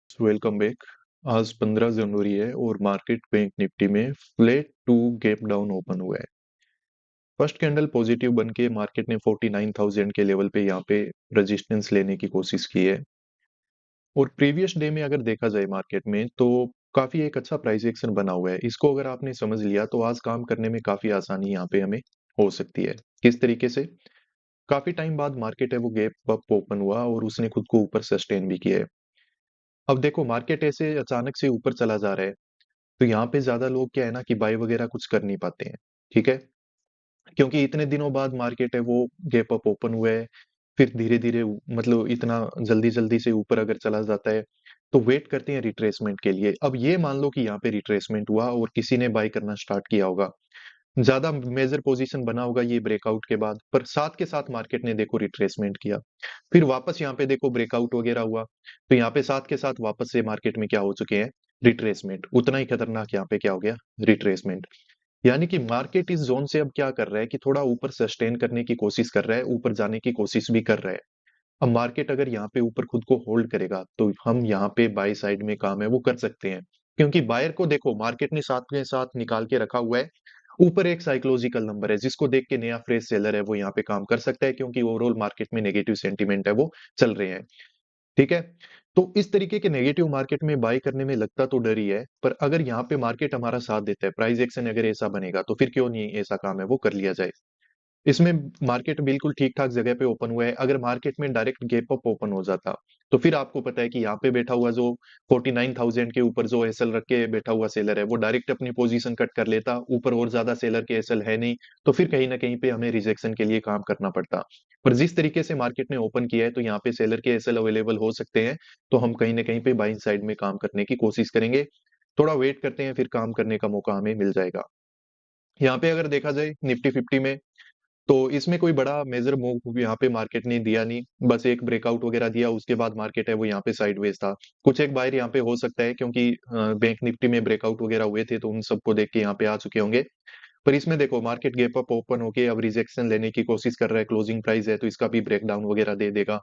Welcome back. आज 15 जनवरी है और मार्केट बैंक निफ्टी में flat to gap down open हुआ है। फर्स्ट कैंडल पॉजिटिव बन के मार्केट ने 49,000 के लेवल पे यहाँ पे रेजिस्टेंस लेने की कोशिश की है। और प्रीवियस डे में अगर देखा जाए मार्केट में तो काफी एक अच्छा प्राइस एक्शन बना हुआ है। इसको अगर आपने समझ लिया तो आज काम करने में काफी आसानी यहाँ पे हमें हो सकती है। किस तरीके से? काफी टाइम बाद मार्केट है वो गैप अप ओपन हुआ और उसने खुद को ऊपर सस्टेन भी किया है। अब देखो मार्केट ऐसे अचानक से ऊपर चला जा रहा है तो यहाँ पे ज्यादा लोग क्या है ना कि बाय वगैरह कुछ कर नहीं पाते हैं। ठीक है, क्योंकि इतने दिनों बाद मार्केट है वो गैप अप ओपन हुआ है। फिर धीरे धीरे मतलब इतना जल्दी जल्दी से ऊपर अगर चला जाता है तो वेट करते हैं रिट्रेसमेंट के लिए। अब ये मान लो कि यहाँ पे रिट्रेसमेंट हुआ और किसी ने बाय करना स्टार्ट किया होगा, ज्यादा मेजर पोजीशन बना होगा ये ब्रेकआउट के बाद, पर साथ के साथ मार्केट ने देखो रिट्रेसमेंट किया। फिर वापस यहाँ पे देखो ब्रेकआउट वगैरह हुआ तो यहाँ पे साथ के साथ वापस से मार्केट में क्या हो चुके हैं? रिट्रेसमेंट। उतना ही खतरनाक यहाँ पे क्या हो गया? रिट्रेसमेंट। यानी कि मार्केट इस जोन से अब क्या कर रहा है कि थोड़ा ऊपर सस्टेन करने की कोशिश कर रहा है, ऊपर जाने की कोशिश भी कर रहा है। अब मार्केट अगर यहाँ पे ऊपर खुद को होल्ड करेगा तो हम यहाँ पे बाय साइड में काम है वो कर सकते हैं। क्योंकि बायर को देखो मार्केट ने साथ के साथ निकाल के रखा हुआ है। ऊपर एक साइकोलॉजिकल नंबर है जिसको देख के नया फ्रेश सेलर है वो यहाँ पे काम कर सकता है, क्योंकि ओवरऑल मार्केट में नेगेटिव सेंटीमेंट है वो चल रहे हैं। ठीक है, तो इस तरीके के नेगेटिव मार्केट में बाय करने में लगता तो डर ही है, पर अगर यहाँ पे मार्केट हमारा साथ देता है, प्राइस एक्शन अगर ऐसा बनेगा तो फिर क्यों नहीं ऐसा काम है वो कर लिया जाए। इसमें मार्केट बिल्कुल ठीक-ठाक जगह पे ओपन हुआ है। अगर मार्केट में डायरेक्ट गैप अप ओपन हो जाता, तो फिर आपको पता है कि यहाँ पे बैठा हुआ जो 49,000 के ऊपर जो एसएल रख के बैठा हुआ सेलर है, वो डायरेक्ट अपनी पोजीशन कट कर लेता। ऊपर और ज्यादा सेलर के एसएल है नहीं, तो फिर कहीं ना कहीं पे हमें रिजेक्शन के लिए काम करना पड़ता। पर जिस तरीके से मार्केट ने ओपन किया है तो यहाँ पे सेलर के एसएल अवेलेबल हो सकते हैं, तो हम कहीं ना कहीं पे बाइंग साइड में काम करने की कोशिश करेंगे। थोड़ा वेट करते हैं, फिर काम करने का मौका हमें मिल जाएगा। यहाँ पे अगर देखा जाए निफ्टी 50 में, तो इसमें कोई बड़ा मेजर मूव यहाँ पे मार्केट ने दिया नहीं। बस एक ब्रेकआउट वगैरह दिया, उसके बाद मार्केट है वो यहाँ पे साइडवेज था। कुछ एक बायर यहाँ पे हो सकता है क्योंकि बैंक निफ्टी में ब्रेकआउट वगैरह हुए थे तो उन सबको देख के यहाँ पे आ चुके होंगे। पर इसमें देखो मार्केट गैप अप ओपन होके अब रिजेक्शन लेने की कोशिश कर रहा है। क्लोजिंग प्राइस है तो इसका भी ब्रेक डाउन वगैरह दे देगा।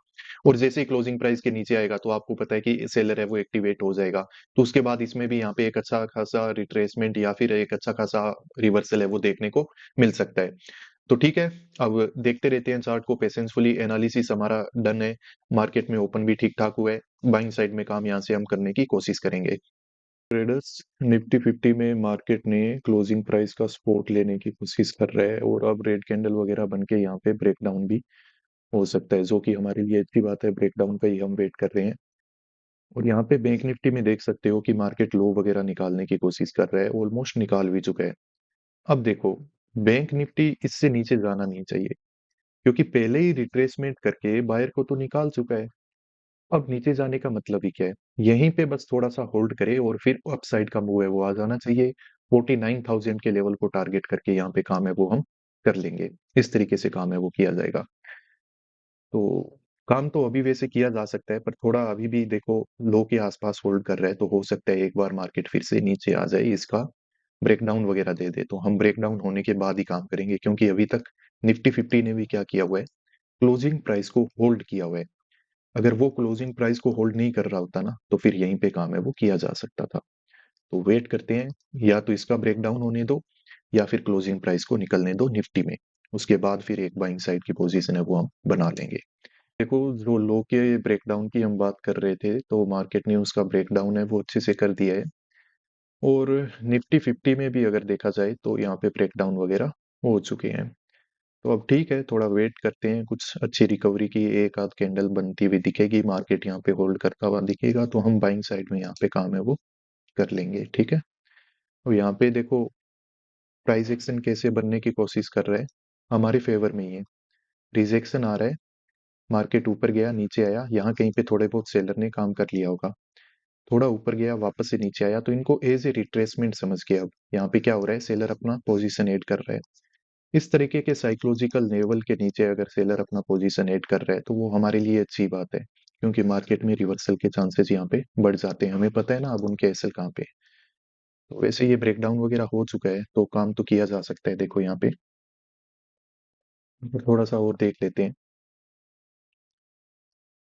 और जैसे ही क्लोजिंग प्राइस के नीचे आएगा तो आपको पता है कि सेलर है वो एक्टिवेट हो जाएगा। तो उसके बाद इसमें भी यहाँ पे एक अच्छा खासा रिट्रेसमेंट या फिर एक अच्छा खासा रिवर्सल है वो देखने को मिल सकता है। तो ठीक है, अब देखते रहते हैं चार्ट को पेशेंसफुली। एनालिसिस हमारा डन है, मार्केट में ओपन भी ठीक ठाक हुआ है। बाइंग साइड में काम यहाँ से हम करने की कोशिश करेंगे। ट्रेडर्स, निफ्टी 50 में मार्केट ने क्लोजिंग प्राइस का सपोर्ट लेने की कोशिश कर रहा है और अब रेड कैंडल वगैरह बन के यहाँ पे ब्रेकडाउन भी हो सकता है, जो कि हमारे लिए अच्छी बात है। ब्रेकडाउन का ही हम वेट कर रहे हैं। और यहाँ पे बैंक निफ्टी में देख सकते हो कि मार्केट लो वगैरह निकालने की कोशिश कर रहा है, ऑलमोस्ट निकाल भी चुका है। अब देखो बैंक निफ्टी इससे नीचे जाना नहीं चाहिए, क्योंकि पहले ही रिट्रेसमेंट करके बायर को तो निकाल चुका है। अब नीचे जाने का मतलब ही क्या है? यहीं पे बस थोड़ा सा होल्ड करे और फिर अपसाइड का मूव है वो आ जाना चाहिए। 49,000 के लेवल को टारगेट करके यहाँ पे काम है वो हम कर लेंगे। इस तरीके से काम है वो किया जाएगा। तो काम तो अभी वैसे किया जा सकता है, पर थोड़ा अभी भी देखो लो के आसपास होल्ड कर रहा है, तो हो सकता है एक बार मार्केट फिर से नीचे आ जाए, इसका ब्रेकडाउन वगैरह दे दे, तो हम ब्रेकडाउन होने के बाद ही काम करेंगे। क्योंकि अभी तक निफ्टी 50 ने भी क्या किया हुआ है? क्लोजिंग प्राइस को होल्ड किया हुआ है। अगर वो क्लोजिंग प्राइस को होल्ड नहीं कर रहा होता ना तो फिर यहीं पे काम है वो किया जा सकता था। तो वेट करते हैं, या तो इसका ब्रेकडाउन होने दो या फिर क्लोजिंग प्राइस को निकलने दो निफ्टी में। उसके बाद फिर एक बाइंग साइड की पोजीशन है वो हम बना लेंगे। देखो जो लो के ब्रेकडाउन की हम बात कर रहे थे, तो मार्केट ने उसका ब्रेकडाउन है वो अच्छे से कर दिया है। और निफ्टी 50 में भी अगर देखा जाए तो यहाँ पे ब्रेकडाउन वगैरह हो चुके हैं। तो अब ठीक है, थोड़ा वेट करते हैं, कुछ अच्छी रिकवरी की एक आध कैंडल बनती हुई दिखेगी, मार्केट यहाँ पे होल्ड करता हुआ दिखेगा, तो हम बाइंग साइड में यहाँ पे काम है वो कर लेंगे। ठीक है, तो यहाँ पे देखो प्राइस एक्शन कैसे बनने की कोशिश कर रहा है, हमारे फेवर में ही है। रिजेक्शन आ रहा है, मार्केट ऊपर गया नीचे आया, यहाँ कहीं पे थोड़े बहुत सेलर ने काम कर लिया होगा। थोड़ा ऊपर गया वापस से नीचे आया, तो इनको एज ए रिट्रेसमेंट समझ के अब यहाँ पे क्या हो रहा है, सेलर अपना पोजीशन ऐड कर रहा है। इस तरीके के साइकोलॉजिकल लेवल के नीचे अगर सेलर अपना पोजीशन ऐड कर रहा है तो वो हमारे लिए अच्छी बात है, क्योंकि मार्केट में रिवर्सल के चांसेस यहाँ पे बढ़ जाते हैं। हमें पता है ना अब उनके एसएल कहाँ पे है। तो वैसे ये ब्रेकडाउन वगैरह हो चुका है तो काम तो किया जा सकता है। देखो यहाँ पे थोड़ा सा और देख लेते हैं,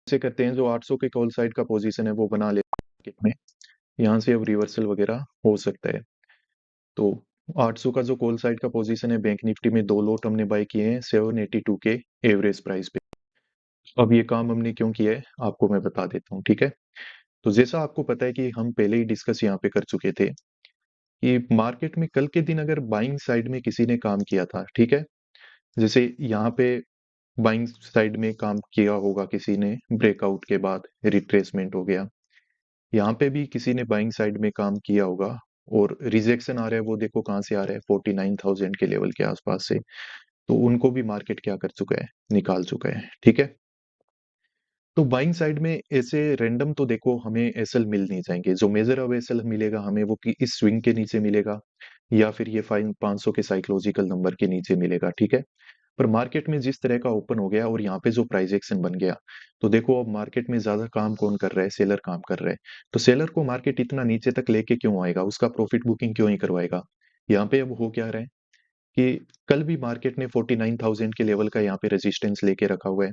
ऐसे करते हैं जो 800 के कॉल साइड का पोजीशन है वो बना ले। मार्केट में, यहाँ से अब रिवर्सल वगैरह हो सकता है। तो 800 का जो कॉल साइड का पोजीशन है बैंक निफ्टी में, 2 लॉट हमने बाय किए हैं 782 के एवरेज प्राइस पे। अब ये काम हमने क्यों किया है आपको मैं बता देता हूँ, ठीक है। तो जैसा आपको पता है कि हम पहले ही डिस्कस यहाँ पे कर चुके थे कि मार्केट में कल के दिन अगर बाइंग साइड में किसी ने काम किया था, ठीक है, जैसे यहाँ पे बाइंग साइड में काम किया होगा किसी ने, ब्रेकआउट के बाद रिट्रेसमेंट हो गया, यहाँ पे भी किसी ने बाइंग साइड में काम किया होगा और रिजेक्शन आ रहा है, वो देखो कहाँ से आ रहा है, 49,000 के लेवल के आसपास से। तो उनको भी मार्केट क्या कर चुका है, निकाल चुका है, ठीक है। तो बाइंग साइड में ऐसे रैंडम तो देखो हमें एसएल मिल नहीं जाएंगे, जो मेजर अब एसएल मिलेगा हमें वो कि इस स्विंग के नीचे मिलेगा या फिर ये 500 के साइकोलॉजिकल नंबर के नीचे मिलेगा, ठीक है। पर मार्केट में जिस तरह का ओपन हो गया और यहाँ पे जो प्राइस एक्शन बन गया, तो देखो अब मार्केट में ज्यादा काम कौन कर रहा है, सेलर काम कर रहा है। तो सेलर को मार्केट इतना नीचे तक लेके क्यों आएगा, उसका प्रॉफिट बुकिंग क्यों ही करवाएगा। यहाँ पे अब हो क्या रहा है कि कल भी मार्केट ने 49,000 के लेवल का यहाँ पे रेजिस्टेंस लेके रखा हुआ है,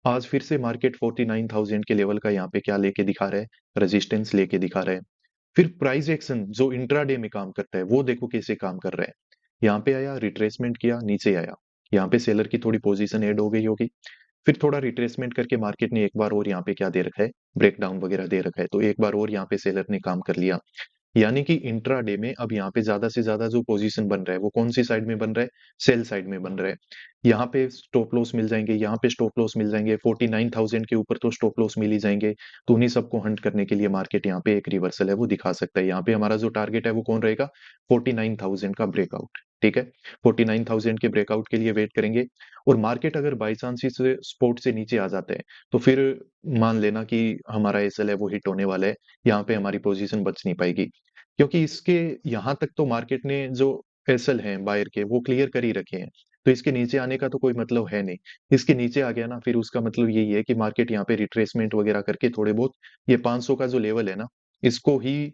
आज फिर से मार्केट 49,000 के लेवल का यहाँ पे क्या लेके दिखा रहा है, रेजिस्टेंस लेके दिखा रहा है। फिर प्राइस एक्शन जो इंट्राडे में काम करता है वो देखो कैसे काम कर रहा है, यहाँ पे आया रिट्रेसमेंट किया नीचे आया, यहाँ पे सेलर की थोड़ी पोजीशन ऐड हो गई होगी, फिर थोड़ा रिट्रेसमेंट करके मार्केट ने एक बार और यहाँ पे क्या दे रखा है, ब्रेकडाउन वगैरह दे रखा है, तो एक बार और यहाँ पे सेलर ने काम कर लिया। यानी कि इंट्राडे में अब यहाँ पे ज्यादा से ज्यादा जो पोजीशन बन रहा है वो कौन सी साइड में बन रहा है, सेल साइड में बन रहा है। यहाँ पे स्टॉप लॉस मिल जाएंगे, यहाँ पे स्टॉप लॉस मिल जाएंगे, 49,000 के ऊपर तो स्टॉप लॉस मिल ही जाएंगे। तो उन्हीं सबको हंट करने के लिए मार्केट यहाँ पे एक रिवर्सल है वो दिखा सकता है। यहाँ पे हमारा जो टारगेट है वो कौन रहेगा, 49,000 का ब्रेकआउट, ठीक है। 49,000 के ब्रेकआउट के लिए वेट करेंगे। और मार्केट अगर बाई चांस इस स्पोर्ट से नीचे आ जाता है तो फिर मान लेना कि हमारा एसएल है वो हिट होने वाला है, यहाँ पे हमारी पोजीशन बच नहीं पाएगी। क्योंकि इसके यहाँ तक तो मार्केट ने जो एसएल हैं बायर के वो क्लियर कर ही रखे हैं, तो इसके नीचे आने का तो कोई मतलब है नहीं। इसके नीचे आ गया ना फिर उसका मतलब यही है कि मार्केट यहाँ पे रिट्रेसमेंट वगैरह करके थोड़े बहुत ये 500 का जो लेवल है ना, इसको ही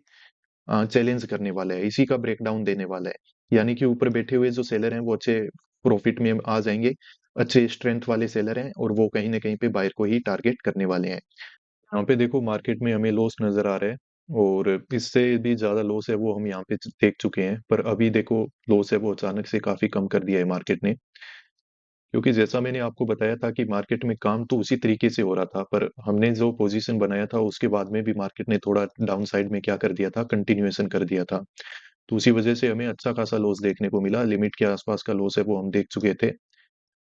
चैलेंज करने वाला है, इसी का ब्रेकडाउन देने वाला है। यानी कि ऊपर बैठे हुए जो सेलर हैं वो अच्छे प्रॉफिट में आ जाएंगे, अच्छे स्ट्रेंथ वाले सेलर हैं और वो कहीं ना कहीं पे बायर को ही टारगेट करने वाले हैं। यहाँ पे देखो मार्केट में हमें लॉस नजर आ रहा है और इससे भी ज्यादा लॉस है वो हम यहाँ पे देख चुके हैं, पर अभी देखो लॉस है वो अचानक से काफी कम कर दिया है मार्केट ने। क्योंकि जैसा मैंने आपको बताया था कि मार्केट में काम तो उसी तरीके से हो रहा था, पर हमने जो पोजीशन बनाया था उसके बाद में भी मार्केट ने थोड़ा डाउन साइड में क्या कर दिया था, कंटिन्यूएशन कर दिया था। तो उसी वजह से हमें अच्छा खासा लॉस देखने को मिला, लिमिट के आसपास का लॉस है वो हम देख चुके थे।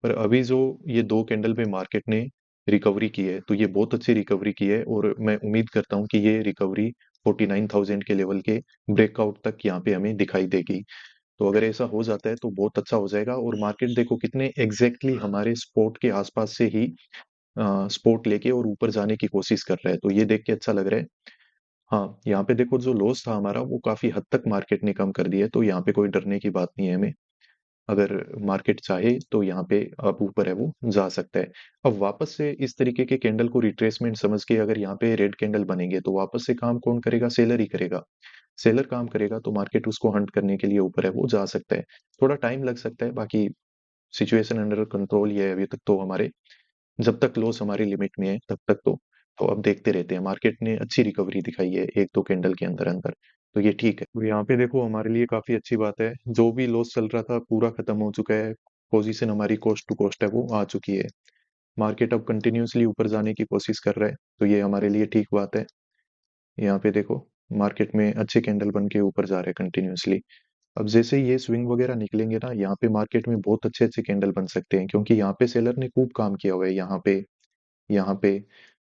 पर अभी जो ये 2 कैंडल पे मार्केट ने रिकवरी की है तो ये बहुत अच्छी रिकवरी की है और मैं उम्मीद करता हूँ कि ये रिकवरी 49,000 के लेवल के ब्रेकआउट तक यहाँ पे हमें दिखाई देगी। तो अगर ऐसा हो जाता है तो बहुत अच्छा हो जाएगा और मार्केट देखो कितने एग्जैक्टली हमारे स्पोर्ट के आसपास से ही स्पोर्ट लेके और ऊपर जाने की कोशिश कर रहा है, तो ये देख के अच्छा लग रहा है। हाँ, यहाँ पे देखो जो लॉस था हमारा वो काफी हद तक मार्केट ने कम कर दिया है, तो यहाँ पे कोई डरने की बात नहीं है हमें। अगर मार्केट चाहे तो यहाँ पे अब ऊपर है वो जा सकता है। अब वापस से इस तरीके के कैंडल को रिट्रेसमेंट समझ के अगर यहाँ पे रेड कैंडल बनेंगे तो वापस से काम कौन करेगा, सेलर ही करेगा। सेलर काम करेगा तो मार्केट उसको हंट करने के लिए ऊपर है वो जा सकता है। थोड़ा टाइम लग सकता है, बाकी सिचुएशन अंडर कंट्रोल ही है अभी तक तो हमारे, जब तक लॉस हमारी लिमिट में है तब तक तो अब देखते रहते हैं। मार्केट ने अच्छी रिकवरी दिखाई है 1-2 कैंडल के अंदर अंदर, तो ये ठीक है। तो यहाँ पे देखो हमारे लिए काफी अच्छी बात है, जो भी लॉस चल रहा था पूरा खत्म हो चुका है, पोजीशन हमारी कोस्ट टू कोस्ट है वो आ चुकी है। मार्केट अब कंटिन्यूसली ऊपर जाने की कोशिश कर रहा है, तो ये हमारे लिए ठीक बात है। यहाँ पे देखो मार्केट में अच्छे कैंडल बन के ऊपर जा रहे हैं कंटिन्यूसली। अब जैसे ये स्विंग वगैरह निकलेंगे ना, यहाँ पे मार्केट में बहुत अच्छे अच्छे कैंडल बन सकते हैं, क्योंकि यहाँ पे सेलर ने खूब काम किया हुआ है, यहाँ पे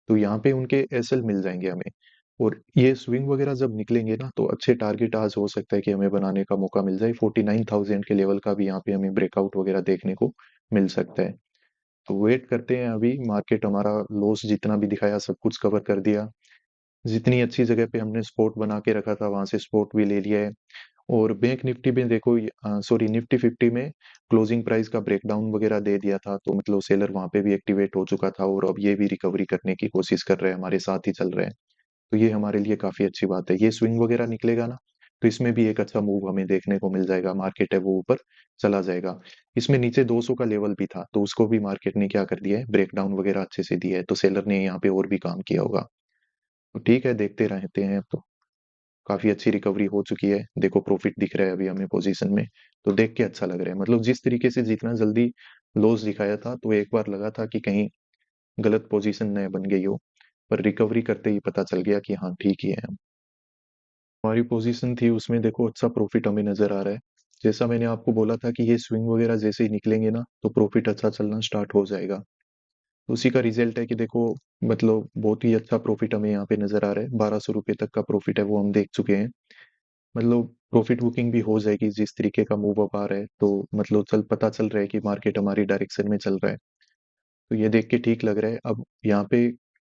तो यहाँ पे उनके एसएल मिल जाएंगे हमें। और ये स्विंग वगैरह जब निकलेंगे ना तो अच्छे टारगेट आज हो सकता है कि हमें बनाने का मौका मिल जाए, 49,000 के लेवल का भी यहाँ पे हमें ब्रेकआउट वगैरह देखने को मिल सकता है। तो वेट करते हैं, अभी मार्केट हमारा लॉस जितना भी दिखाया सब कुछ कवर कर दिया, जितनी अच्छी जगह पे हमने स्पॉट बना के रखा था वहां से स्पॉट भी ले लिया है। और बैंक निफ्टी में देखो, सॉरी निफ्टी 50 में क्लोजिंग प्राइस का ब्रेकडाउन वगैरह दे दिया था, तो मतलब सेलर वहां पे भी एक्टिवेट हो चुका था और अब ये भी रिकवरी करने की कोशिश कर रहे हैं, हमारे साथ ही चल रहे हैं। तो ये हमारे लिए काफी अच्छी बात है। ये स्विंग वगैरह निकलेगा ना तो इसमें भी एक अच्छा मूव हमें देखने को मिल जाएगा, मार्केट है वो ऊपर चला जाएगा। इसमें नीचे 200 का लेवल भी था तो उसको भी मार्केट ने क्या कर दिया है, ब्रेकडाउन वगैरह अच्छे से दिया है, तो सेलर ने यहाँ पे और भी काम किया होगा। तो ठीक है, देखते रहते हैं अब तो। काफ़ी अच्छी रिकवरी हो चुकी है। देखो प्रॉफ़िट दिख रहा है अभी हमें पोज़ीशन में, तो देख के अच्छा लग रहा है। मतलब जिस तरीके से जितना जल्दी लॉस दिखाया था, तो एक बार लगा था कि कहीं गलत पोज़ीशन न बन गई हो, पर रिकवरी करते ही पता चल गया कि हाँ, ठीक ही है हम। हमारी पोज़ीशन थी उसमें देखो अच्छा प्रॉफ़िट हमें नज़र आ रहा है। जैसा मैंने आपको बोला था कि ये स्विंग वग़ैरह जैसे ही निकलेंगे ना, तो प्रॉफ़िट अच्छा चलना स्टार्ट हो जाएगा। तो उसी का रिज़ल्ट है कि देखो मतलब बहुत ही अच्छा प्रॉफ़िट हमें यहाँ पे नज़र आ रहा है। ₹1200 तक का प्रॉफ़िट है वो हम देख चुके हैं। मतलब प्रॉफिट बुकिंग भी हो जाएगी जिस तरीके का मूव अप आ रहा है, तो मतलब पता चल रहा है कि मार्केट हमारी डायरेक्शन में चल रहा है। तो ये देख के ठीक लग रहा है। अब यहाँ पे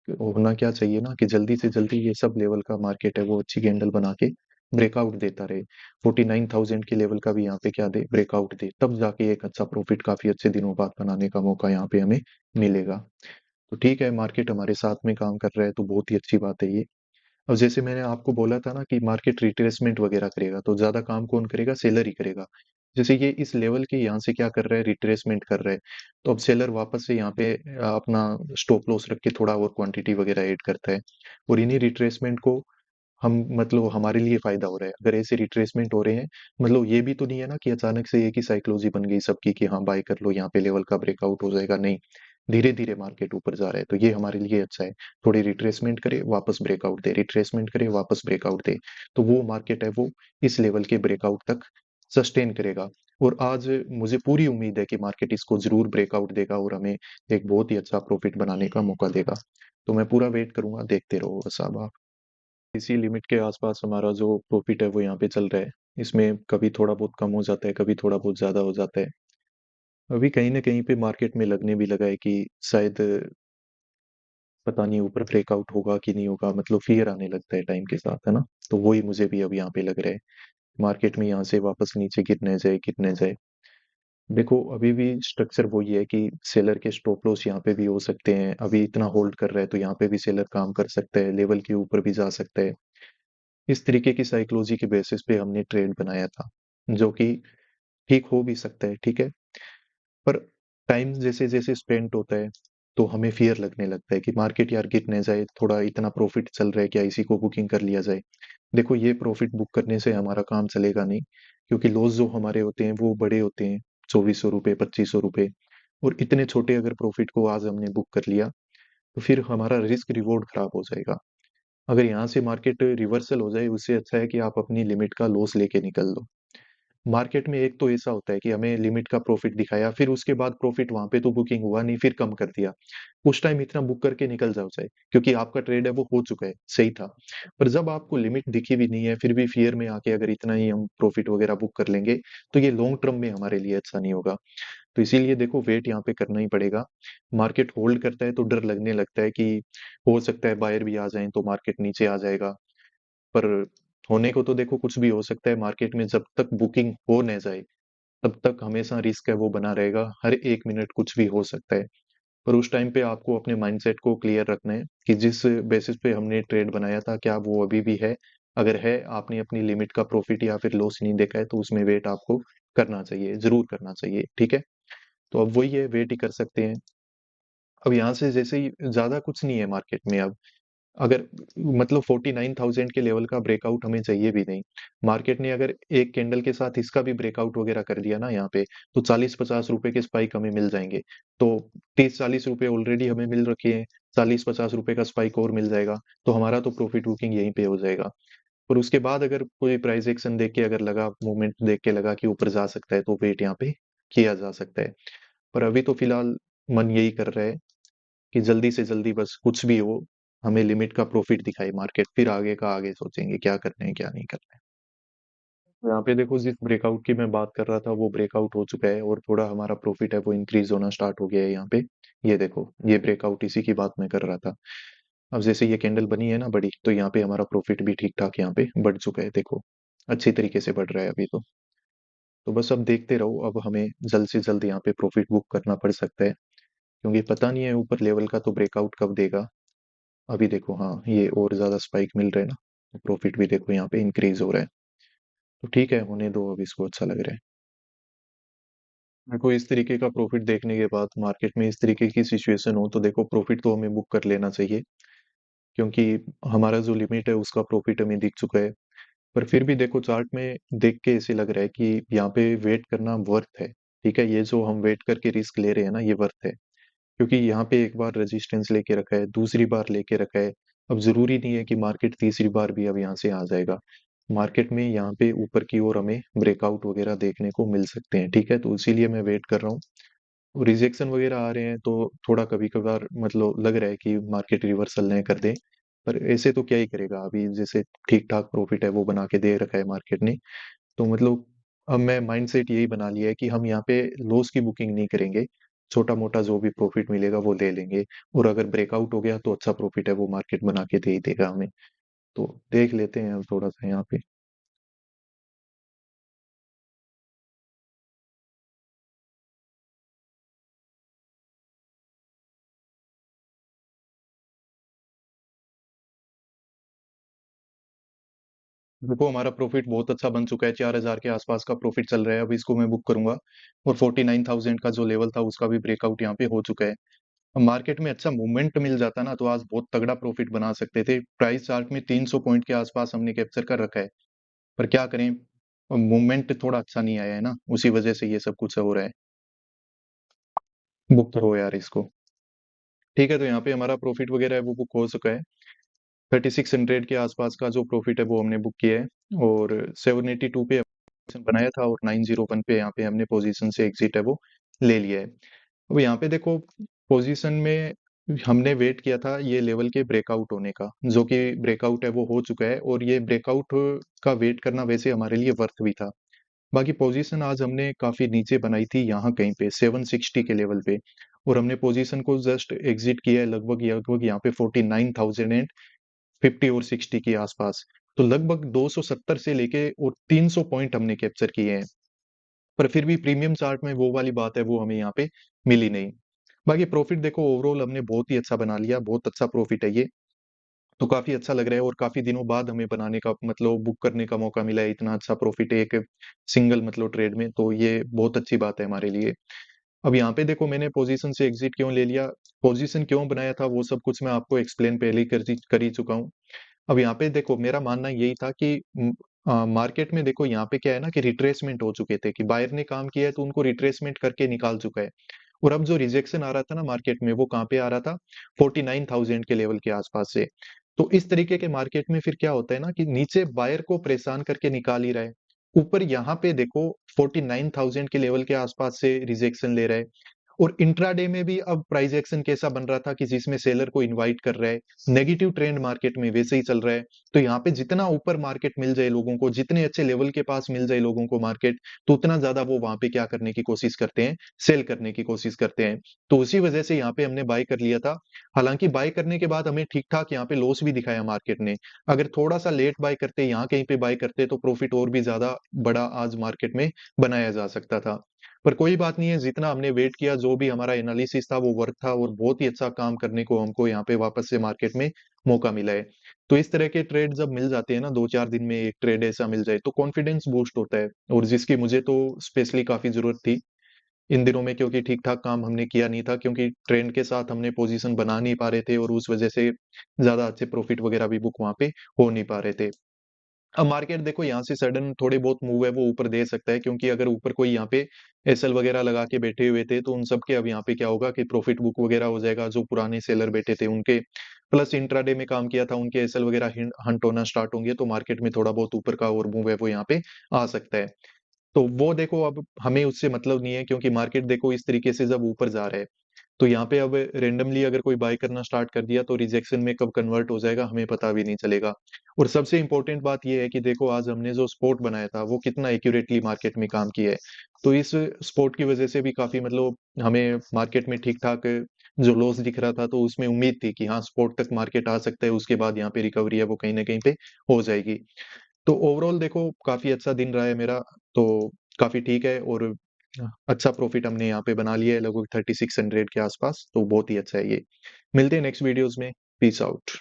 होना क्या चाहिए ना कि जल्दी से जल्दी ये सब लेवल का मार्केट है वो अच्छी कैंडल बना के ब्रेकआउट देता रहे। 49,000 के लेवल का भी यहाँ पे क्या दे, ब्रेकआउट दे, तब जाके एक अच्छा प्रॉफिट काफी अच्छे दिनों बाद बनाने का मौका यहाँ पे हमें मिलेगा। तो ठीक है, मार्केट हमारे साथ में काम कर रहा है तो बहुत ही अच्छी बात है ये। अब जैसे मैंने आपको बोला था ना कि मार्केट रिट्रेसमेंट वगैरह करेगा, तो ज़्यादा काम कौन करेगा? सेलर ही करेगा। जैसे ये इस लेवल के यहाँ से क्या कर रहा है? रिट्रेसमेंट कर रहा है। तो अब सेलर वापस से यहाँ पे अपना स्टॉप लॉस रख के थोड़ा और क्वांटिटी वगैरह ऐड करता है और इन्हीं रिट्रेसमेंट को हम मतलब हमारे लिए फ़ायदा हो रहा है। अगर ऐसे रिट्रेसमेंट हो रहे हैं, मतलब ये भी तो नहीं है ना कि अचानक से एक ही साइकोलॉजी बन गई सबकी कि हाँ, बाय कर लो, यहाँ पे लेवल का ब्रेकआउट हो जाएगा, नहीं। धीरे-धीरे मार्केट ऊपर जा रहा है, तो ये हमारे लिए अच्छा है। थोड़ी रिट्रेसमेंट करे, वापस ब्रेकआउट दे, रिट्रेसमेंट करे, वापस ब्रेकआउट दे। तो वो मार्केट है वो इस लेवल के ब्रेकआउट तक सस्टेन करेगा और आज मुझे पूरी उम्मीद है कि मार्केट इसको ज़रूर ब्रेकआउट देगा और हमें एक बहुत ही अच्छा प्रॉफ़िट बनाने का मौका देगा। तो मैं पूरा वेट करूँगा, देखते रहो बस अब आप। इसी लिमिट के आसपास हमारा जो प्रॉफिट है वो यहाँ पे चल रहा है। इसमें कभी थोड़ा बहुत कम हो जाता है, कभी थोड़ा बहुत ज़्यादा हो जाता है। अभी कहीं न कहीं पे मार्केट में लगने भी लगा है कि शायद पता नहीं ऊपर ब्रेकआउट होगा कि नहीं होगा, मतलब फ़ियर आने लगता है टाइम के साथ, है ना? तो वही मुझे भी अब यहाँ पे लग रहा है। मार्केट में यहाँ से वापस नीचे गिर न जाए, गिर न जाए। देखो अभी भी स्ट्रक्चर वही है कि सेलर के स्टॉप लॉस यहाँ पे भी हो सकते हैं। अभी इतना होल्ड कर रहा है तो यहाँ पे भी सेलर काम कर सकता है, लेवल के ऊपर भी जा सकता है। इस तरीके की साइकोलॉजी के बेसिस पे हमने ट्रेड बनाया था, जो कि ठीक हो भी सकता है, ठीक है? पर टाइम जैसे-जैसे स्पेंड होता है, तो हमें फ़ियर लगने लगता है कि मार्केट यार गिर ना जाए, थोड़ा इतना प्रॉफ़िट चल रहा है, क्या इसी को बुकिंग कर लिया जाए? देखो ये प्रॉफ़िट बुक करने से हमारा काम चलेगा नहीं, क्योंकि लॉस जो हमारे होते हैं, वो बड़े होते हैं, ₹2400 ₹2500 और इतने छोटे अगर प्रॉफ़िट को आज हमने बुक कर लिया, तो फिर हमारा रिस्क रिवॉर्ड खराब हो जाएगा। अगर यहाँ से मार्केट रिवर्सल हो जाए, उससे अच्छा है कि आप अपनी लिमिट का लॉस लेके निकल दो। मार्केट में एक तो ऐसा होता है कि हमें लिमिट का प्रॉफिट दिखाया, फिर उसके बाद प्रॉफिट वहाँ पे तो बुकिंग हुआ नहीं, फिर कम कर दिया। उस टाइम इतना बुक करके निकल जाओ चाहे, क्योंकि आपका ट्रेड है वो हो चुका है, सही था। पर जब आपको लिमिट दिखी भी नहीं है, फिर भी फ़ियर में आके अगर इतना ही हम प्रॉफिट वगैरह बुक कर लेंगे, तो ये लॉन्ग टर्म में हमारे लिए अच्छा नहीं होगा। तो इसीलिए देखो वेट यहाँ पे करना ही पड़ेगा। मार्केट होल्ड करता है तो डर लगने लगता है कि हो सकता है बायर भी आ जाएँ तो मार्केट नीचे आ जाएगा। पर होने को तो देखो कुछ भी हो सकता है मार्केट में, जब तक बुकिंग हो न जाए, तब तक हमेशा रिस्क है वो बना रहेगा। हर 1 मिनट कुछ भी हो सकता है। पर उस टाइम पे आपको अपने माइंडसेट को क्लियर रखना है कि जिस बेसिस पे हमने ट्रेड बनाया था, क्या वो अभी भी है? अगर है, आपने अपनी लिमिट का प्रॉफिट या फिर लॉस नहीं देखा है, तो उसमें वेट आपको करना चाहिए, ज़रूर करना चाहिए, ठीक है? तो अब वही है, वेट ही कर सकते हैं। अब यहाँ से जैसे ही ज़्यादा कुछ नहीं है मार्केट में अब। अगर मतलब 49,000 के लेवल का ब्रेकआउट हमें चाहिए भी नहीं। मार्केट ने अगर एक कैंडल के साथ इसका भी ब्रेकआउट वगैरह कर दिया ना यहाँ पे, तो 40-50 रुपए के स्पाइक हमें मिल जाएँगे। तो 30-40 रुपए ऑलरेडी हमें मिल रखे हैं, 40-50 रुपए का स्पाइक और मिल जाएगा, तो हमारा तो प्रॉफिट बुकिंग यहीं पे हो जाएगा। और उसके बाद अगर कोई प्राइस एक्शन देख के अगर लगा, मूवमेंट देख के लगा कि ऊपर जा सकता है, तो वेट यहाँ पे किया जा सकता है। पर अभी तो फिलहाल मन यही कर रहा है कि जल्दी से जल्दी बस कुछ भी हो, हमें लिमिट का प्रॉफिट दिखाए मार्केट, फिर आगे का आगे सोचेंगे क्या करना है, क्या नहीं करना है। तो यहाँ पे देखो जिस ब्रेकआउट की मैं बात कर रहा था, वो ब्रेकआउट हो चुका है और थोड़ा हमारा प्रॉफिट है वो इंक्रीज़ होना स्टार्ट हो गया है यहाँ पे। ये देखो, ये ब्रेकआउट इसी की बात मैं कर रहा था। अब जैसे ये कैंडल बनी है ना बड़ी, तो यहाँ पे हमारा प्रॉफिट भी ठीक-ठाक यहाँ पे बढ़ चुका है देखो। अच्छी तरीके से बढ़ रहा है अभी तो। तो बस अब देखते रहो, अब हमें जल्द से जल्द यहाँ पे प्रॉफिट बुक करना पड़ सकता है, क्योंकि पता नहीं है ऊपर लेवल का तो ब्रेकआउट कब देगा। अभी देखो हाँ, ये और ज़्यादा स्पाइक मिल रहा है ना, तो प्रॉफिट भी देखो यहाँ पे इंक्रीज़ हो रहा है। तो ठीक है, होने दो अब इसको, अच्छा लग रहा है। देखो इस तरीके का प्रॉफिट देखने के बाद मार्केट में इस तरीके की सिचुएशन हो, तो देखो प्रॉफिट तो हमें बुक कर लेना चाहिए। क्योंकि हमारा जो लिमिट है उसका प्रॉफिट हमें दिख चुका है। पर फिर भी देखो चार्ट में देख के ऐसे लग रहा है कि यहाँ पे वेट करना वर्थ है। ठीक है, ये जो हम वेट करके रिस्क ले रहे हैं ना, ये वर्थ है, क्योंकि यहाँ पे एक बार रेजिस्टेंस लेके रखा है, दूसरी बार लेके रखा है। अब जरूरी नहीं है कि मार्केट तीसरी बार भी अब यहाँ से आ जाएगा। मार्केट में यहाँ पे ऊपर की ओर हमें ब्रेकआउट वगैरह देखने को मिल सकते हैं। ठीक है, तो इसीलिए मैं वेट कर रहा हूँ। रिजेक्शन वगैरह आ रहे हैं तो थोड़ा कभी कभार मतलब लग रहा है कि मार्केट रिवर्सल नहीं कर दे, पर ऐसे तो क्या ही करेगा अभी, जैसे ठीक ठाक प्रॉफिट है वो बना के दे रखा है मार्केट ने। तो मतलब अब मैं माइंडसेट यही बना लिया है कि हम यहाँ पे लॉस की बुकिंग नहीं करेंगे, छोटा मोटा जो भी प्रॉफिट मिलेगा वो ले लेंगे। और अगर ब्रेकआउट हो गया तो अच्छा प्रॉफिट है वो मार्केट बना के दे ही देगा हमें। तो देख लेते हैं अब थोड़ा सा यहाँ पे। देखो हमारा प्रॉफिट बहुत अच्छा बन चुका है, 4,000 के आसपास का प्रॉफिट चल रहा है, अब इसको मैं बुक करूंगा। और 49,000 का जो लेवल था उसका भी ब्रेकआउट यहाँ पे हो चुका है। अब मार्केट में अच्छा मूवमेंट मिल जाता ना तो आज बहुत तगड़ा प्रॉफिट बना सकते थे। प्राइस चार्ट में 300 पॉइंट के आसपास हमने कैप्चर कर रखा है, पर क्या करें, मूवमेंट थोड़ा अच्छा नहीं आया है ना, उसी वजह से ये सब कुछ हो रहा है। बुक करो यार इसको। ठीक है, तो यहाँ पे हमारा प्रॉफिट वगैरह है वो बुक हो चुका है। 3600 के आसपास का जो प्रॉफिट है वो हमने बुक किया है, और 782 पे पोजीशन बनाया था, और 901 पे यहाँ पे हमने पोजीशन से एग्जिट है वो ले लिया है। अब यहाँ पे देखो पोजीशन में हमने वेट किया था ये लेवल के ब्रेकआउट होने का, जो कि ब्रेकआउट है वो हो चुका है, और ये ब्रेकआउट का वेट करना वैसे हमारे लिए वर्थ भी था। बाकी पोजीशन आज हमने काफी नीचे बनाई थी, यहाँ कहीं पे 760 के लेवल पे, और हमने पोजीशन को जस्ट एग्जिट किया है लगभग लगभग यहाँ पे 49,050 और 60 के आसपास। तो लगभग 270 से लेके और 300 पॉइंट हमने कैप्चर किए हैं। पर फिर भी प्रीमियम चार्ट में वो वाली बात है वो हमें यहाँ पे मिली नहीं। बाकी प्रॉफिट देखो ओवरऑल हमने बहुत ही अच्छा बना लिया, बहुत अच्छा प्रॉफिट है ये। तो काफी अच्छा लग रहा है, और काफी दिनों बाद हमें बनाने का मतलब बुक करने का मौका मिला है इतना अच्छा प्रॉफिट एक सिंगल मतलब ट्रेड में, तो ये बहुत अच्छी बात है हमारे लिए। अब यहाँ पे देखो मैंने पोजीशन से एग्जिट क्यों ले लिया, पोजीशन क्यों बनाया था, वो सब कुछ मैं आपको एक्सप्लेन पहले ही कर ही चुका हूँ। अब यहाँ पे देखो मेरा मानना यही था कि मार्केट में देखो यहाँ पे क्या है ना कि रिट्रेसमेंट हो चुके थे, कि बायर ने काम किया है तो उनको रिट्रेसमेंट करके निकाल चुका है। और अब जो रिजेक्शन आ रहा था ना मार्केट में, वो कहाँ पे आ रहा था, 49,000 के लेवल के आसपास से। तो इस तरीके के मार्केट में फिर क्या होता है ना कि नीचे बायर को परेशान करके निकाल ही रहा है, ऊपर यहाँ पे देखो 49,000 के लेवल के आसपास से रिजेक्शन ले रहा है। और इंट्राडे में भी अब प्राइस एक्शन कैसा बन रहा था कि जिसमें सेलर को इनवाइट कर रहा है, नेगेटिव ट्रेंड मार्केट में वैसे ही चल रहा है। तो यहाँ पे जितना ऊपर मार्केट मिल जाए लोगों को, जितने अच्छे लेवल के पास मिल जाए लोगों को मार्केट, तो उतना ज्यादा वो वहां पे क्या करने की कोशिश करते हैं, सेल करने की कोशिश करते हैं। तो उसी वजह से यहाँ पे हमने बाय कर लिया था। हालांकि बाय करने के बाद हमें ठीक ठाक यहाँ पे लॉस भी दिखाया मार्केट ने। अगर थोड़ा सा लेट बाय करते, यहाँ कहीं पे बाय करते, तो प्रॉफिट और भी ज्यादा बड़ा आज मार्केट में बनाया जा सकता था। पर कोई बात नहीं है, जितना हमने वेट किया, जो भी हमारा एनालिसिस था वो वर्क था, और बहुत ही अच्छा काम करने को हमको यहाँ पे वापस से मार्केट में मौका मिला है। तो इस तरह के ट्रेड जब मिल जाते हैं ना, 2-4 दिन में एक ट्रेड ऐसा मिल जाए, तो कॉन्फिडेंस बूस्ट होता है, और जिसकी मुझे तो स्पेशली काफी जरूरत थी इन दिनों में, क्योंकि ठीक ठाक काम हमने किया नहीं था, क्योंकि ट्रेंड के साथ हमने पोजीशन बना नहीं पा रहे थे, और उस वजह से ज्यादा अच्छे प्रॉफिट वगैरह भी बुक वहां पे हो नहीं पा रहे थे। अब मार्केट देखो यहाँ से सडन थोड़े बहुत मूव है वो ऊपर दे सकता है, क्योंकि अगर ऊपर कोई यहाँ पे एसएल वगैरह लगा के बैठे हुए थे तो उन सब के अब यहाँ पे क्या होगा कि प्रॉफिट बुक वगैरह हो जाएगा, जो पुराने सेलर बैठे थे उनके, प्लस इंट्राडे में काम किया था उनके एसएल वगैरह हंट होना स्टार्ट होंगे, तो मार्केट में थोड़ा बहुत ऊपर का और मूव है वो यहाँ पे आ सकता है। तो वो देखो अब हमें उससे मतलब नहीं है, क्योंकि मार्केट देखो इस तरीके से जब ऊपर जा रहा है, तो यहाँ पे अब रेंडमली अगर कोई बाय करना स्टार्ट कर दिया तो रिजेक्शन में कब कन्वर्ट हो जाएगा हमें पता भी नहीं चलेगा। और सबसे इंपॉर्टेंट बात ये है कि देखो आज हमने जो स्पोर्ट बनाया था वो कितना एक्यूरेटली मार्केट में काम किया है। तो इस स्पोर्ट की वजह से भी काफी मतलब हमें मार्केट में ठीक ठाक जो लॉस दिख रहा था, तो उसमें उम्मीद थी कि हाँ स्पोर्ट तक मार्केट आ सकता है, उसके बाद यहाँ पे रिकवरी है वो कहीं ना कहीं पे हो जाएगी। तो ओवरऑल देखो काफी अच्छा दिन रहा है मेरा, तो काफी ठीक है, और अच्छा प्रॉफिट हमने यहाँ पे बना लिया है लगभग 3600 के आसपास, तो बहुत ही अच्छा है ये। मिलते हैं नेक्स्ट वीडियोस में। Peace out.